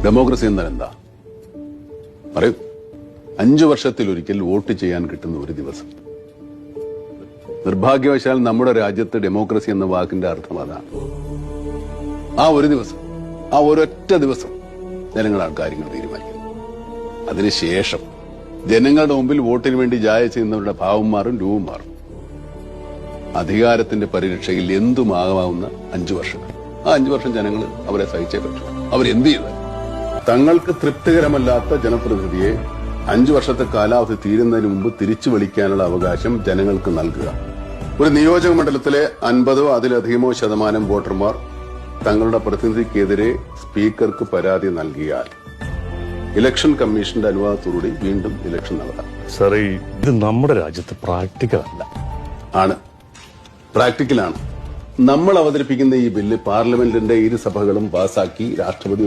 Democracy എന്നാൽ എന്താ പറയൂ. 5 വർഷത്തിലൊരിക്കൽ വോട്ട് ചെയ്യാൻ കിട്ടുന്ന ഒരു ദിവസം. നിർഭാഗ്യവശാൽ നമ്മുടെ രാജ്യത്ത് ഡെമോക്രസി എന്ന വാക്കിന്റെ അർത്ഥം അതാണ്. ആ ഒരു ദിവസം, ആ ഒരൊറ്റ ദിവസം ജനങ്ങളാണ് കാര്യങ്ങൾ തീരുമാനിക്കുന്നത്. അതിനുശേഷം ജനങ്ങളുടെ മുമ്പിൽ വോട്ടിന് വേണ്ടി ജായ ചെയ്യുന്നവരുടെ ഭാവം മാറും, രൂപം മാറും. അധികാരത്തിന്റെ പരിരക്ഷയിൽ എന്തുമാകാവുന്ന 5 വർഷങ്ങൾ. ആ 5 വർഷം ജനങ്ങൾ അവരെ സഹിച്ചേ പറ്റൂ. അവരെന്ത് ചെയ്താൽ തങ്ങൾക്ക് തൃപ്തികരമല്ലാത്ത ജനപ്രതിനിധിയെ 5 വർഷത്തെ കാലാവധി തീരുന്നതിന് മുമ്പ് തിരിച്ചു വിളിക്കാനുള്ള അവകാശം ജനങ്ങൾക്ക് നൽകുക. ഒരു നിയോജക മണ്ഡലത്തിലെ 50 അതിലധികമോ ശതമാനം വോട്ടർമാർ തങ്ങളുടെ പ്രതിനിധിക്കെതിരെ സ്പീക്കർക്ക് പരാതി നൽകിയാൽ ഇലക്ഷൻ കമ്മീഷന്റെ അനുവാദത്തോടുകൂടി വീണ്ടും ഇലക്ഷൻ നടത്താം. സാറേ, ഇത് നമ്മുടെ രാജ്യത്ത് പ്രാക്ടിക്കൽ അല്ല. ആണ്, പ്രാക്ടിക്കലാണ്. നമ്മൾ അവതരിപ്പിക്കുന്ന ഈ ബില്ല് പാർലമെന്റിന്റെ 2 സഭകളും പാസാക്കി രാഷ്ട്രപതി